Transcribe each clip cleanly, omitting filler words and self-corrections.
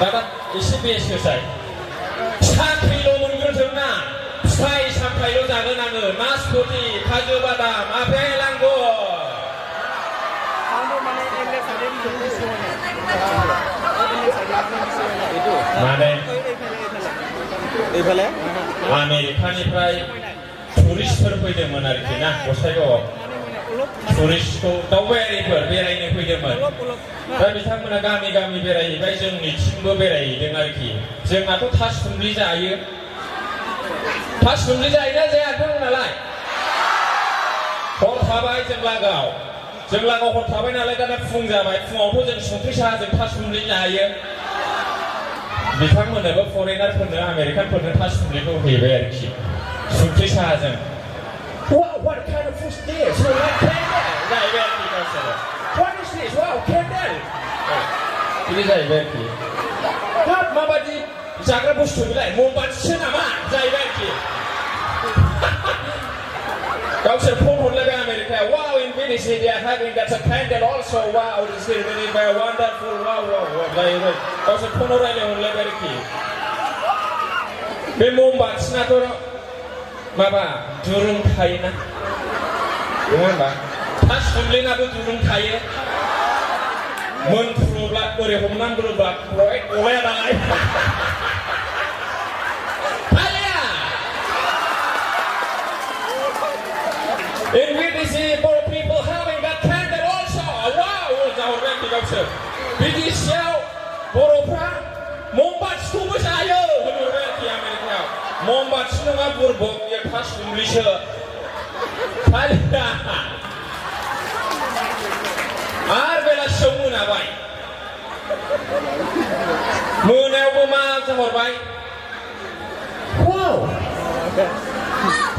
나가 12시까지 사키로 문구를 들나 스타이 샴파이로 작은하는 마스코티 가주바담 앞에 랑고 마네 아메리카니프라이 टुरिस्टफोर फैदोंमोन आरोखि ना गसाइगावआव टुरिस्टखौ दावबायारिफोर बेरायनो फैदोंमोन दा बिथांमोना गामि गामि बेरायहैबाय जोंनिथिंबो बेरायहैदों आरोखि जोंनाथ' थासुमलि जायो थासुमलि जायोना जाया नोंथांमोनालाय हर थाबाय जों लागाव हर थाबाय नालाय दाना फुं जाबाय फुङावथ' जों संख्रि साहाजों थासुमलि जायो बिथांमोननोबो फरेनारफोरनो आमेरिकानफोरनो थासुमलिखौ हैबाय आरोखि संख्रि साहाजों Wow, what kind of food is this? So like candle. जाहैबाय आरोखि गावसोरो What is this? Wow, candle. बिदि जाहैबाय आरोखि हाब माबादि जाग्रा बुस्थु बिलाय ममबाथिसो नामा जाहैबाय आरोखि गावसोर फन हरलायबाय आमेरिकायाव Wow, in Venice they are having that a candle also. Wow, this is really very wonderful. Wow, जाहैबाय गावसोर फनाव रायलायहरलायबाय आरोखि बे ममबाथिनाथ' माबा दुरुं थायोना नङा होनबा थासुमलिनाबो दुरुं थायो मोनफ्रुब्ला ओरै हमनानै बोब्ला गलाया नालाय हालिया In Venice, for people having that candle also. Wow, जाहरबाय आरोखि गावसोर बिदिसियाव बर'फ्रा ममबाथिखौबो जायो होनहरबाय आरोखि आमेरिकायाव ममबाथि नङा बुरबक बियो थासुमलिसो हालिया आरो बेलासियाव मोनाबाय मोनायावबो मा जाहरबाय Wow,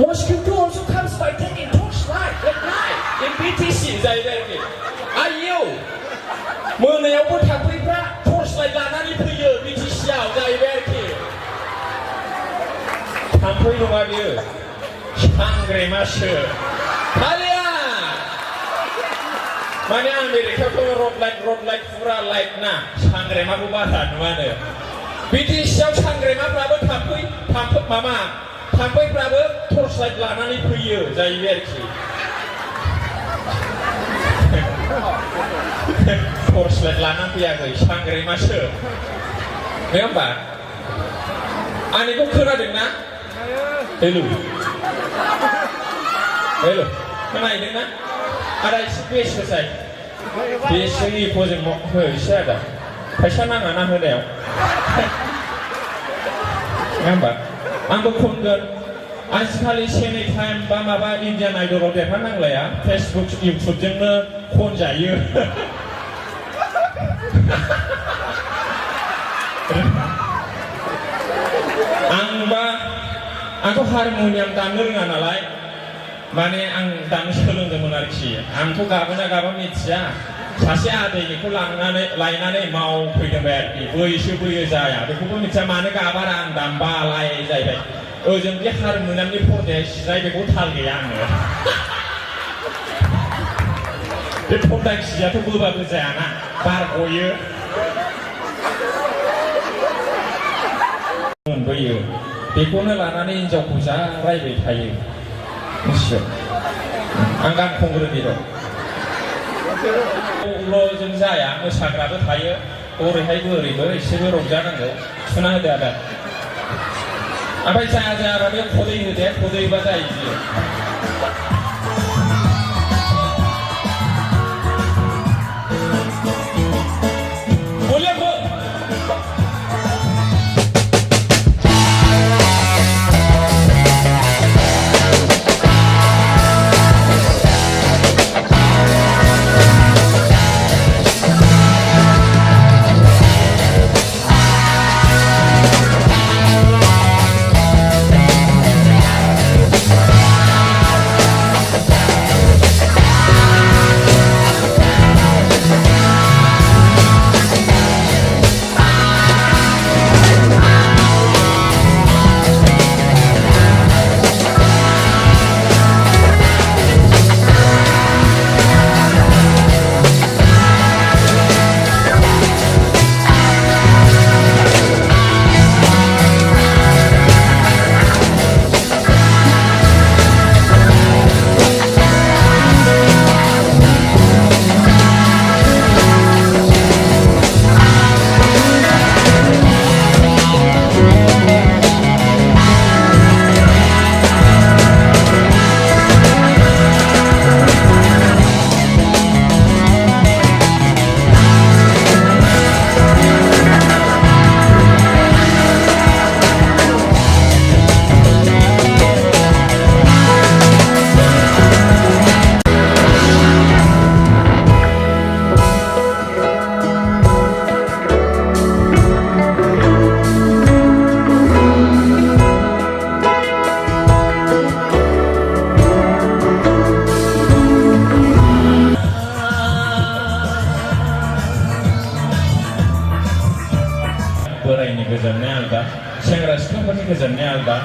mosquito also comes by taking torchlight at night in BTC जाहैबाय आरोखि आइयौ मोनायावबो थाम्फैफ्रा torchlight लानानै फैयो BTCआव जाहैबाय आरोखि थाम्फै नङा बियो सांग्रेमासो हालिया माने आमेरिकायावथ' रड लाइट फुरा लाइट ना सांग्रेमाखौ बारा नुवानो बिटिसिआव सांग्रेमाफ्राबो थाम्फैफ्राबो टर्च लाइट लानानै फैयो जाहैबाय आरोखि टर्च लाइट लानानै फैयाखै सांग्रेमासो नङा होमबा आंनिखौ खोनादोंना हेल' खोनाहैदोंना आदा एसे बेस होसाय बेसजों इफ'जों हो एसे आदा फैसा नाङा ना होनायाव नङा होमबा आंबो खनगोन आजिखालि सेनै टाइम बा माबा इन्डियान आइडलाव देरहानांलाया फेसबुक इउटुबजोंनो खनजायो आंथ' हारम'नियाम दामनो रोङा नालाय माने आं दामनो सोलोंदोंमोन आरोखि आंथ' गाबोना गाबा मिथिया सासे आदैनिखौ लायनानै मावफैदोंबाय आरोखि बोयोसो बोयो जाया बेखौबो मिथिया मानो गाबारा आं दामबालाय जाहैबाय ओजों बे हारम'नियामनि पर्दाया सिनाय बेखौ थाल गैया आङो बे पर्दा गिजियाथ' बोबाबो जायाना बार गयो मोनबोयो बेखौनो लानानै हिनजावखौ जा रायबाय थायो मिथिबाय आं गान खनग्रोनि र'जों जाया मोसाग्राबो थायो ओरैहायबो ओरैबो एसेबो रंजानांगौ सुना होदो आदा ओमफ्राय जायाबा बे खदै होदे खदैबा जायो बियो बोरायनि गोजोननाया आलदा सेंग्रा सिख्लाफोरनि गोजोननाया आलदा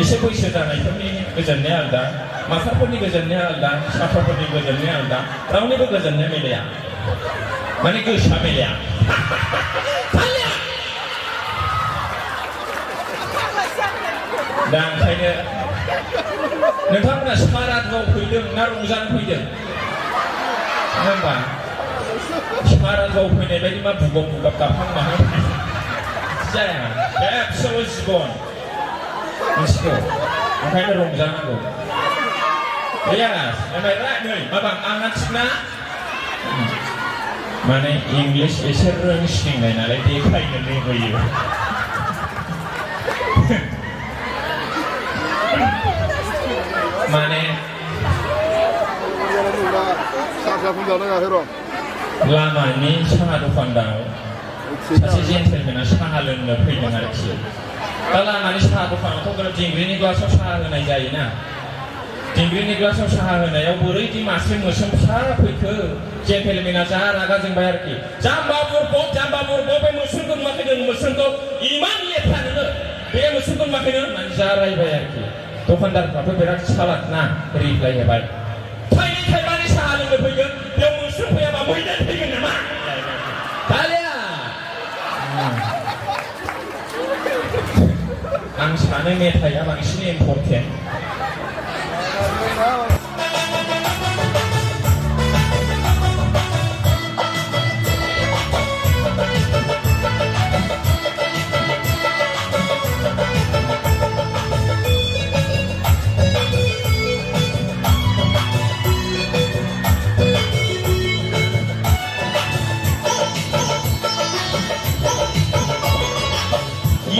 एसे बैसो जानायफोरनि गोजोननाया आलदा मास्टारफोरनि गोजोननाया आलदा साफाफोरनि गोजोननाया आलदा रावनिबो गोजोननाया मिलाया माने गोसोआ मिलाया दा ओंखायनो नोंथांमोना सारादुआव फैदों ना रंजानो फैदों नङा होमबा सारादुआव फैनाय बायदि मा बुगाव बुगाब गाबहां माहां जाया खेबसेल' जिबन मिथिगौ ओंखायनो रंजानांगौ नै माबा आंना थिगना माने इंलिस एसे रोंसिननाय नालाय देखायनो लुबैयो माने लामानि साहा दखानदार सासे जेन्टेलमेना साहा लोंनो फैदों आरोखि दा लामानि साहा दखानावथ' दिंग्रिनि ग्लासाव साहा होनाय जायोना दिंग्रिनि ग्लासाव साहा होनायाव बोरैदि मासे मोस्रोम फिसा फैखो जेन्टेलमेना जा रागा जोंबाय आरोखि जाम्बा बुरबक बे मोस्रोमखौ नुवाखै नों मोस्रोमखौ इमान लेथ्रा नोङो बे मोस्रोमखौ नुवाखै नों होननानै जा रायबाय आरोखि दखानदारफ्राबो बिराद सालाद ना रिप्लाय होबाय थाइबानि साहा लोंनो फैगोन बेयाव मोस्रोम फैयाबा मैदेर फैगोन नामा दालिया आं सानो मेथाइया बांसिन important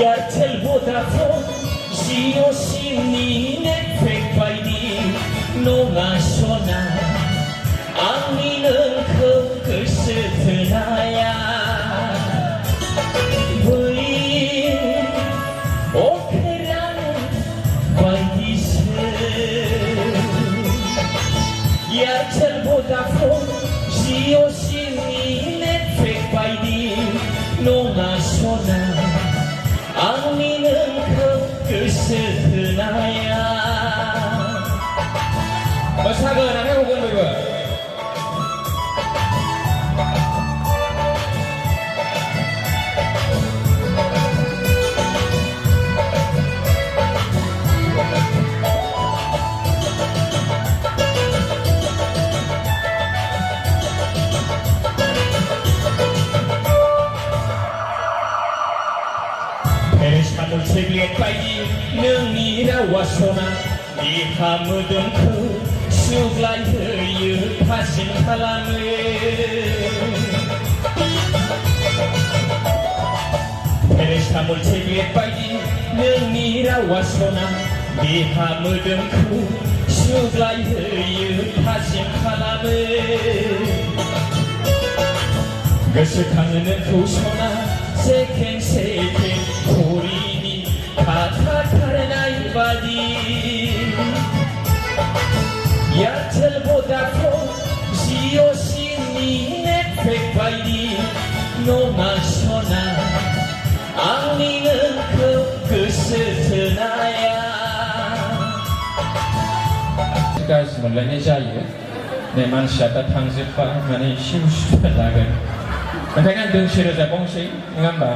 Airtel Vodafone Jio Simni Netflix baidi नङासना आंनि नोंखौ गोसो थोनाया बै अख्रां बायदिसो Airtel Vodafone Jio Simni Netflix बायदि नङासना आंनि नोंखौ गोसो थोनाया मोसागोन आखाइ हगोन बयबो सेग्लेट बायदि नोंनि रावा सना देहा मोदोमखौ सुग्लायहोयो थाजिम खालामो पेरासिटामल सेग्लेट बायदि नोंनि रावा सना देहा मोदोमखौ सुग्लायहोयो थाजिम खालामो गोसोखाङो नोंखौ सना सेकेन्ड सेकेन्ड घरिनि खाथा खारनाय बादि Airtel Vodafone Jio Simni Netflix बायदि नङासना आंनि नोंखौ गोसो थोनाया गाज्रि मोनलायनाय जायो नै मानसिया दा थांजोबबा माने एसे उसुबिदा जागोन ओंखायनो आं दोंसे रोजाबबावनोसै नङा होमबा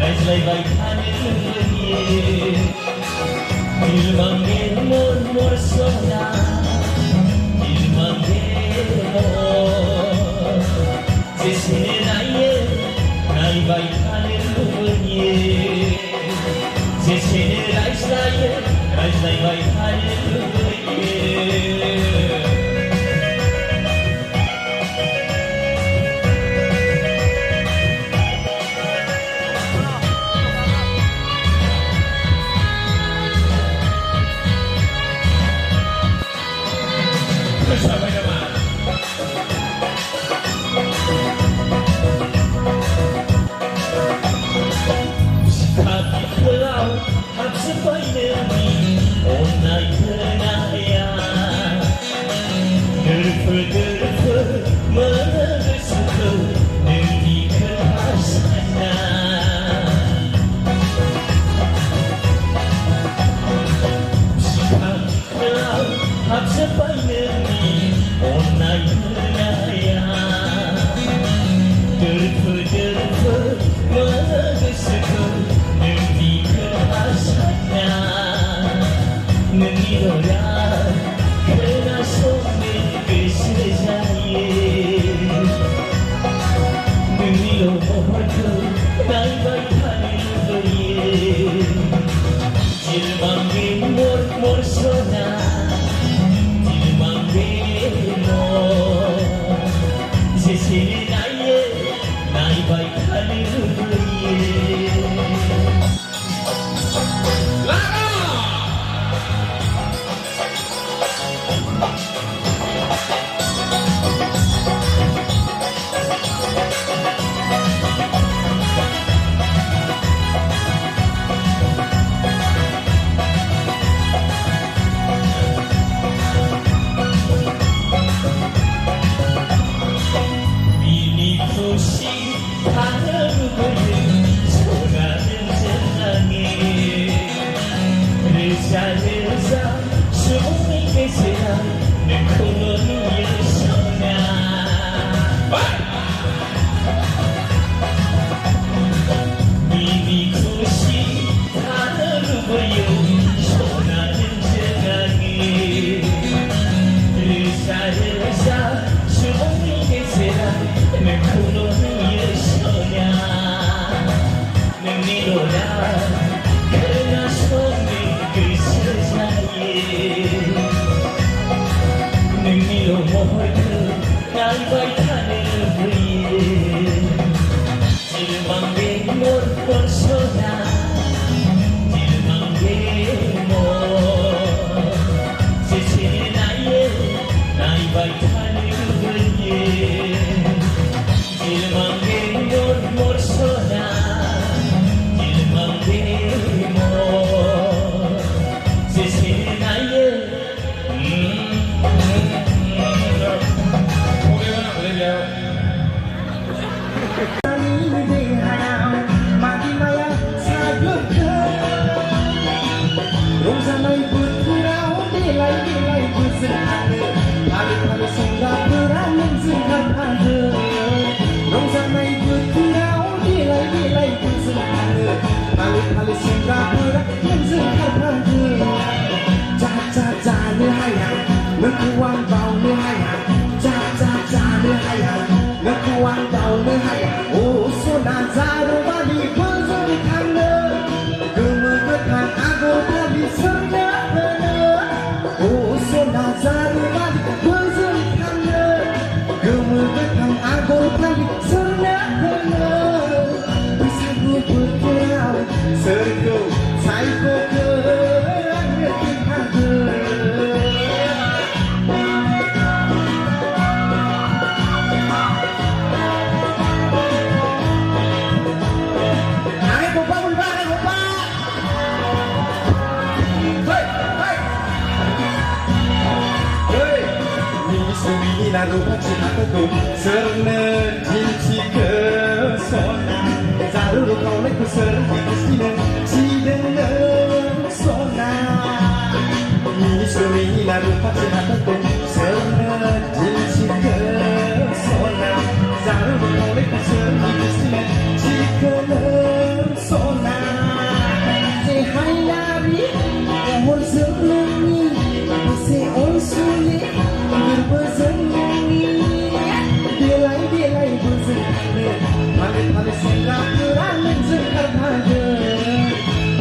रायज्लायबाय थानो लुबैयो बिरलांनि महर सना नायबाय थानो लुबैयो Sampai nama. Tapi pulau hak sebaiknya onai kenaya Derpe menesuku demi kehasana Tapi pulau hak sebaiknya onai kenaya Derpe menesuku demi kehasana Mengira kena somne kesejaye Mengira mohonku naik tani beriye Jilmangge mor sona Jilmangge mor Sesini naik tani beriye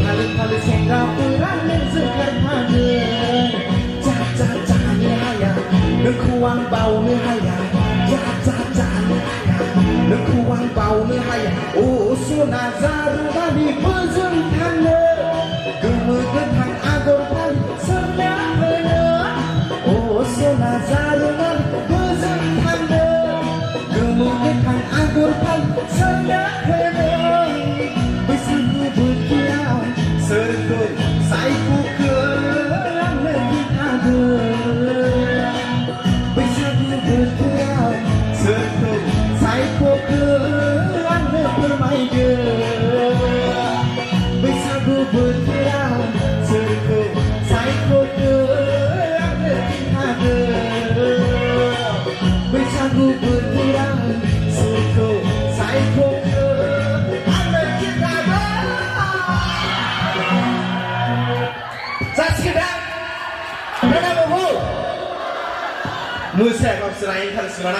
Hale hale senga pura lenzu karma kuang bau ni haya ja ja ja ni haya le kuang bau ni haya oh suna zaru ni pejung thane gemu gethang agor pan serna hana oh suna zaru ni pejung thane gemu gethang agor pan serna hana bisu berkilau serkut saiku ke Nusa Kau Serahin Kan Serana